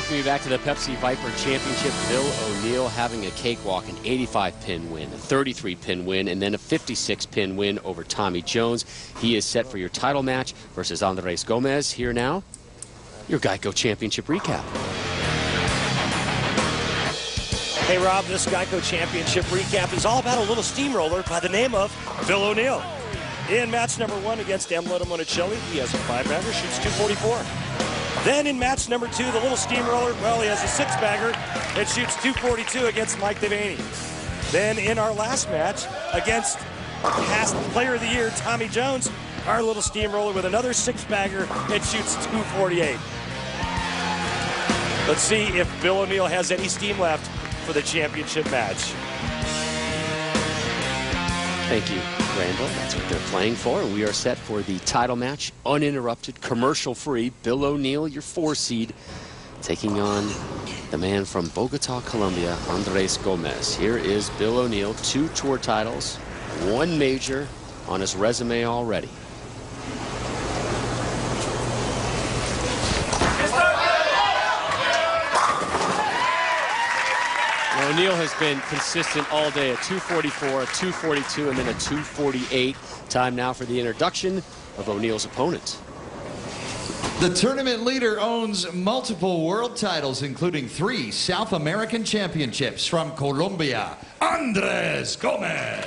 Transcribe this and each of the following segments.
welcome you back to the Pepsi Viper Championship. Bill O'Neill having a cakewalk, an 85-pin win, a 33-pin win, and then a 56-pin win over Tommy Jones. He is set for your title match versus Andres Gomez. Here now, your Geico Championship recap. Hey Rob, this Geico Championship recap is all about a little steamroller by the name of Bill O'Neill. In match number 1 against Emleto Monticelli, he has a 5-bagger, shoots 244. Then in match number 2, the little steamroller, well, he has a 6-bagger and shoots 242 against Mike Devaney. Then in our last match against past player of the year, Tommy Jones, our little steamroller with another 6-bagger and shoots 248. Let's see if Bill O'Neill has any steam left for the championship match. Thank you, Randall. That's what they're playing for. And we are set for the title match, uninterrupted, commercial-free. Bill O'Neill, your 4 seed, taking on the man from Bogota, Colombia, Andres Gomez. Here is Bill O'Neill, 2 tour titles, 1 major on his resume already. O'Neill has been consistent all day, a 244, a 242, and then a 248. Time now for the introduction of O'Neill's opponent. The tournament leader owns multiple world titles, including 3 South American championships. From Colombia, Andres Gomez.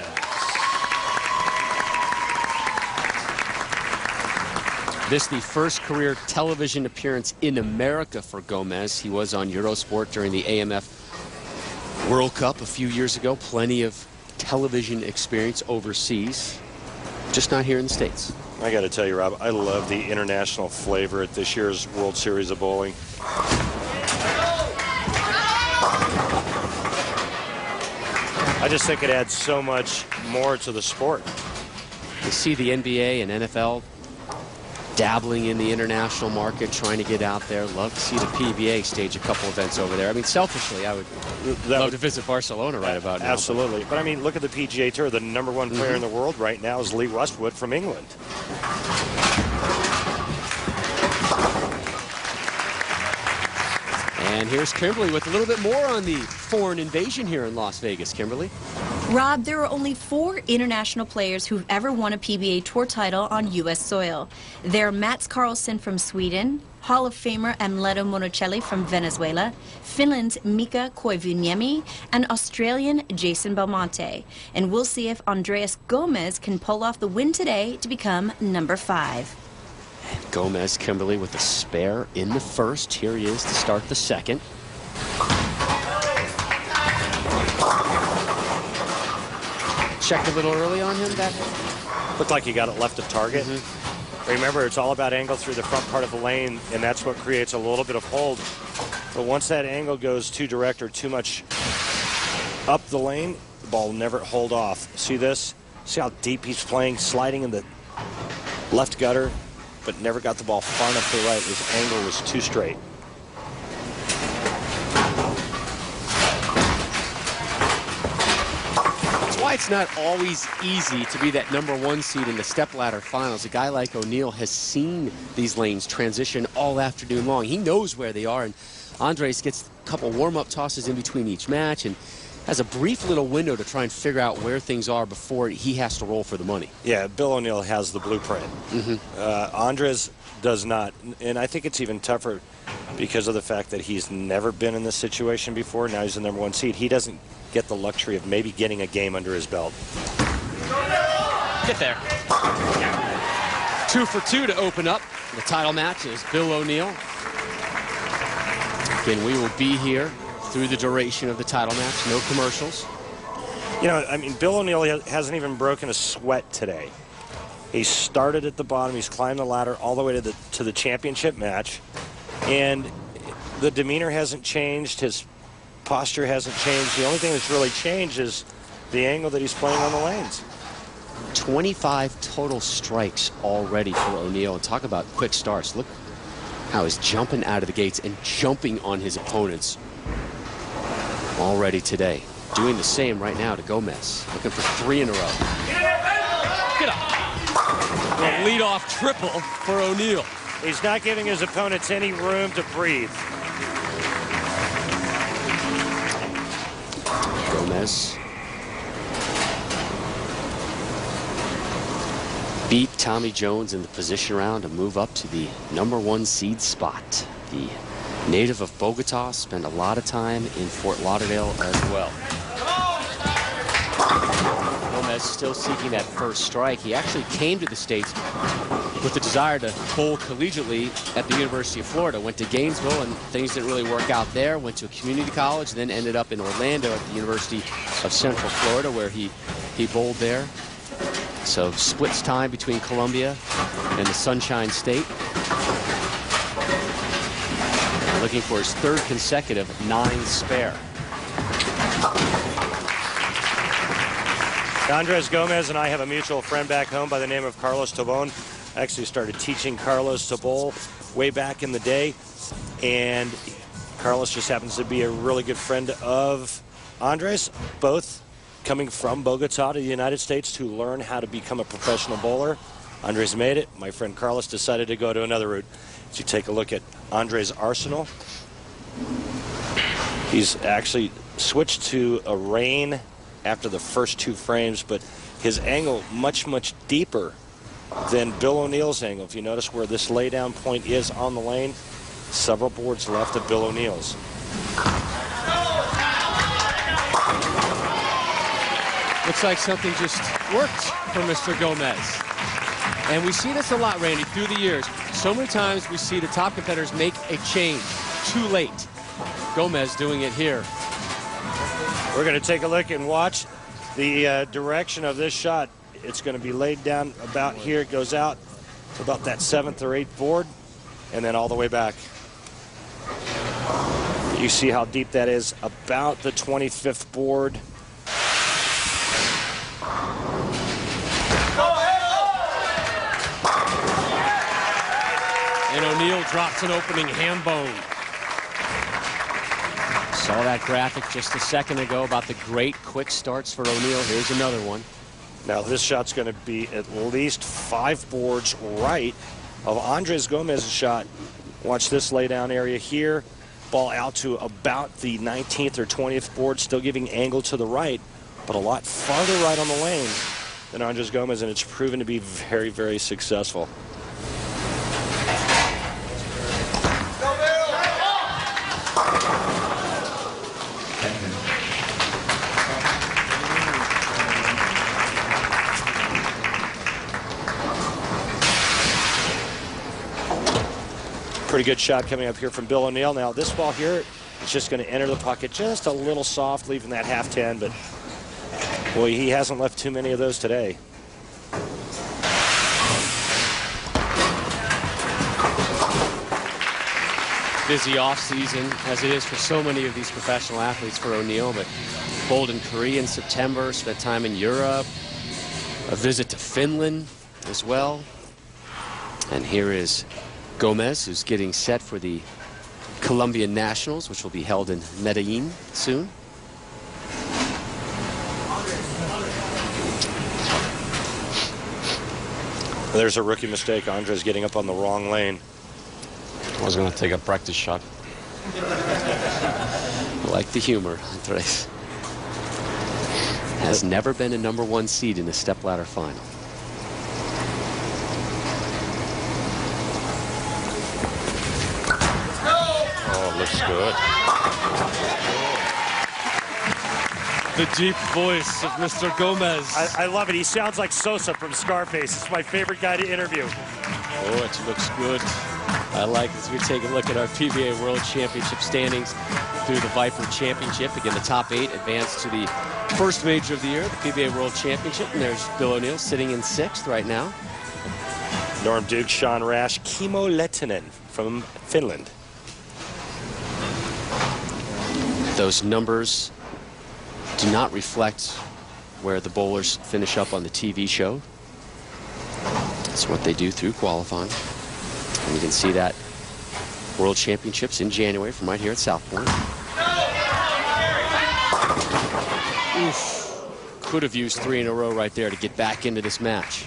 This the first career television appearance in America for Gomez. He was on Eurosport during the AMF World Cup a few years ago. Plenty of television experience overseas, just not here in the States. I got to tell you, Rob, I love the international flavor at this year's World Series of Bowling. I just think it adds so much more to the sport. You see the NBA and NFL dabbling in the international market, trying to get out there. Love to see the PBA stage a couple events over there. I mean, selfishly, I would love to visit Barcelona right about now. Absolutely. But I mean, look at the PGA Tour. The #1 player in the world right now is Lee Westwood from England. And here's Kimberly with a little bit more on the foreign invasion here in Las Vegas. Kimberly? Rob, there are only 4 international players who've ever won a PBA Tour title on U.S. soil. They're Mats Carlsen from Sweden, Hall of Famer Emleto Monticelli from Venezuela, Finland's Mika Koivuniemi, and Australian Jason Belmonte. And we'll see if Andres Gomez can pull off the win today to become number 5. And Gomez, Kimberly, with a spare in the first. Here he is to start the second. Checked a little early on him. That looked like he got it left of target. Remember, it's all about angle through the front part of the lane, and that's what creates a little bit of hold. But once that angle goes too direct or too much up the lane, the ball will never hold off. See this? See how deep he's playing, sliding in the left gutter, but never got the ball far enough to the right. His angle was too straight. Why it's not always easy to be that #1 seed in the stepladder finals. A guy like O'Neill has seen these lanes transition all afternoon long. He knows where they are, and Andres gets a couple warm-up tosses in between each match and has a brief little window to try and figure out where things are before he has to roll for the money. Yeah, Bill O'Neill has the blueprint. Andres does not, and I think it's even tougher because of the fact that he's never been in this situation before. Now he's the #1 seed. He doesn't get the luxury of maybe getting a game under his belt. Get there. 2 for 2 to open up. The title match is Bill O'Neill. Again, we will be here through the duration of the title match. No commercials. You know, I mean, Bill O'Neill hasn't even broken a sweat today. He started at the bottom. He's climbed the ladder all the way to the championship match. And the demeanor hasn't changed. His posture hasn't changed. The only thing that's really changed is the angle that he's playing on the lanes. 25 total strikes already for O'Neill. And talk about quick starts. Look how he's jumping out of the gates and jumping on his opponents already today. Doing the same right now to Gomez. Looking for 3 in a row. Get up. A leadoff triple for O'Neill. He's not giving his opponents any room to breathe. Gomez beat Tommy Jones in the position round to move up to the #1 seed spot. The native of Bogota spent a lot of time in Fort Lauderdale as well. Gomez still seeking that first strike. He actually came to the States with the desire to bowl collegiately at the University of Florida. Went to Gainesville and things didn't really work out there. Went to a community college, then ended up in Orlando at the University of Central Florida, where he bowled there. So splits time between Columbia and the Sunshine State. Looking for his 3rd consecutive 9 spare. Andres Gomez and I have a mutual friend back home by the name of Carlos Tobon. I actually started teaching Carlos to bowl way back in the day, and Carlos just happens to be a really good friend of Andres, both coming from Bogota to the United States to learn how to become a professional bowler. Andres made it. My friend Carlos decided to go to another route. As you take a look at Andres' arsenal, he's actually switched to a rein after the first 2 frames, but his angle much deeper than Bill O'Neill's angle. If you notice where this laydown point is on the lane, several boards left of Bill O'Neill's. Looks like something just worked for Mr. Gomez. And we see this a lot, Randy, through the years. So many times we see the top competitors make a change too late. Gomez doing it here. We're going to take a look and watch the direction of this shot. It's going to be laid down about here. It goes out to about that 7th or 8th board, and then all the way back. You see how deep that is, about the 25th board. And O'Neill drops an opening ham bone. Saw that graphic just a second ago about the great quick starts for O'Neill. Here's another one. Now this shot's going to be at least 5 boards right of Andres Gomez's shot. Watch this laydown area here. Ball out to about the 19th or 20th board, still giving angle to the right, but a lot farther right on the lane than Andres Gomez, and it's proven to be very successful. Pretty good shot coming up here from Bill O'Neill. Now this ball here is just going to enter the pocket just a little soft, leaving that half 10, but boy, he hasn't left too many of those today. Busy off season as it is for so many of these professional athletes for O'Neill, but bowled in Korea in September, spent time in Europe, a visit to Finland as well. And here is Gomez, who's getting set for the Colombian Nationals, which will be held in Medellin soon. There's a rookie mistake. Andres getting up on the wrong lane. I was going to take a practice shot. I like the humor, Andres. Has never been a #1 seed in a stepladder final. Looks good. The deep voice of Mr. Gomez. I love it. He sounds like Sosa from Scarface. It's my favorite guy to interview. Oh, it looks good. I like as we take a look at our PBA World Championship standings through the Viper Championship. Again, the top 8 advance to the first major of the year, the PBA World Championship. And there's Bill O'Neill sitting in 6th right now. Norm Duke, Sean Rash, Kimmo Lehtinen from Finland. Those numbers do not reflect where the bowlers finish up on the TV show. That's what they do through qualifying. And you can see that World Championships in January from right here at South Point. Oof. Could have used 3 in a row right there to get back into this match.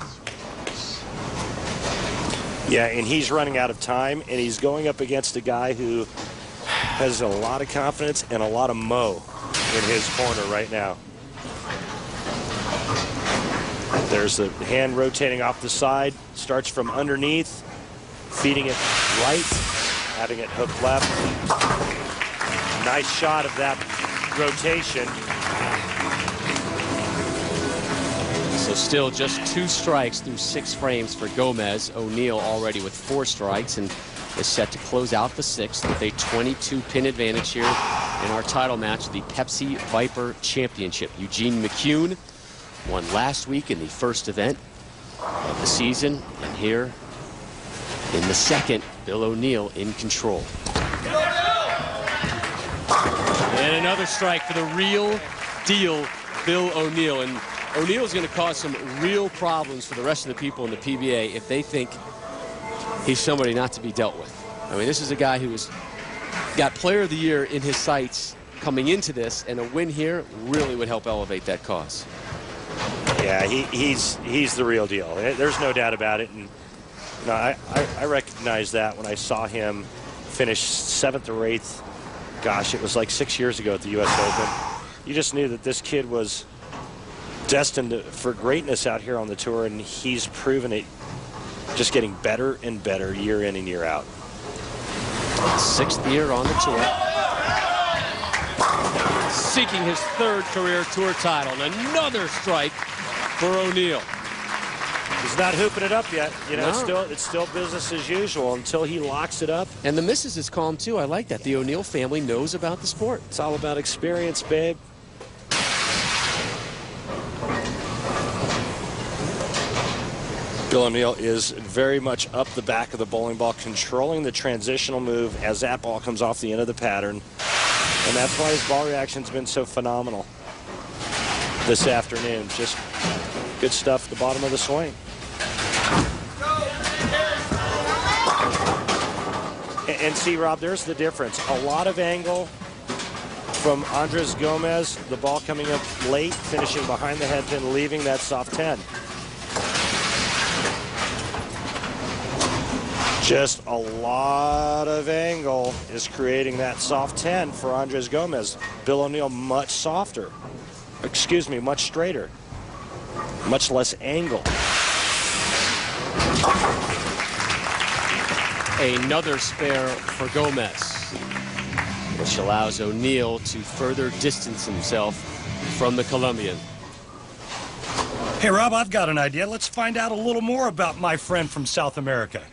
Yeah, and he's running out of time, and he's going up against a guy who has a lot of confidence and a lot of mo. in his corner right now. There's the hand rotating off the side, starts from underneath, feeding it right, having it hook left. Nice shot of that rotation. So still just 2 strikes through 6 frames for Gomez. O'Neal already with 4 strikes and is set to close out the 6th with a 22-pin advantage here in our title match, the Pepsi Viper Championship. Eugene McCune won last week in the first event of the season, and here in the second, Bill O'Neal in control. And another strike for the real deal, Bill O'Neal. And O'Neal's going to cause some real problems for the rest of the people in the PBA if they think he's somebody not to be dealt with. I mean, this is a guy who got Player of the Year in his sights coming into this, and a win here really would help elevate that cause. Yeah, he's the real deal. There's no doubt about it. And you know, I recognized that when I saw him finish 7th or 8th. Gosh, it was like 6 years ago at the U.S. Open. You just knew that this kid was destined for greatness out here on the tour, and he's proven it, just getting better and better year in and year out. 6th year on the tour. Seeking his 3rd career tour title. And another strike for O'Neal. He's not hooping it up yet. You know, No. it's still business as usual until he locks it up. And the missus is calm, too. I like that. The O'Neal family knows about the sport. It's all about experience, babe. Bill O'Neal is very much up the back of the bowling ball, controlling the transitional move as that ball comes off the end of the pattern. And that's why his ball reaction's been so phenomenal this afternoon. Just good stuff at the bottom of the swing. And see, Rob, there's the difference. A lot of angle from Andres Gomez, the ball coming up late, finishing behind the head pin, leaving that soft 10. Just a lot of angle is creating that soft 10 for Andres Gomez. Bill O'Neal much softer. Excuse me, much straighter. Much less angle. Another spare for Gomez, which allows O'Neal to further distance himself from the Colombian. Hey, Rob, I've got an idea. Let's find out a little more about my friend from South America.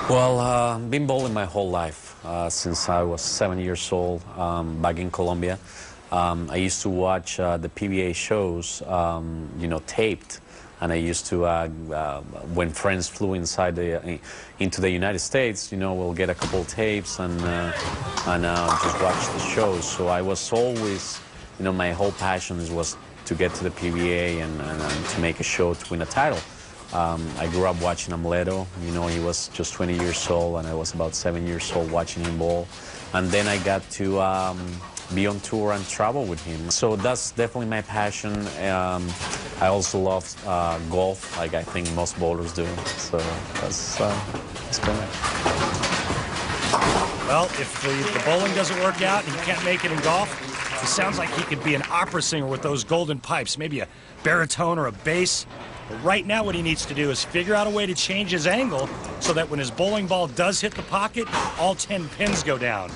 Well, I've been bowling my whole life, since I was 7 years old, back in Colombia. I used to watch the PBA shows, you know, taped, and I used to, when friends flew into the United States, you know, we'll get a couple tapes and just watch the shows. So I was always, you know, my whole passion was to get to the PBA and to make a show to win a title. I grew up watching Amleto. You know, he was just 20 years old, and I was about 7 years old watching him bowl. And then I got to be on tour and travel with him. So that's definitely my passion. I also love golf, like I think most bowlers do. So that's been it. Well, if the bowling doesn't work out and he can't make it in golf, it sounds like he could be an opera singer with those golden pipes, maybe a baritone or a bass. But right now what he needs to do is figure out a way to change his angle so that when his bowling ball does hit the pocket, all 10 pins go down.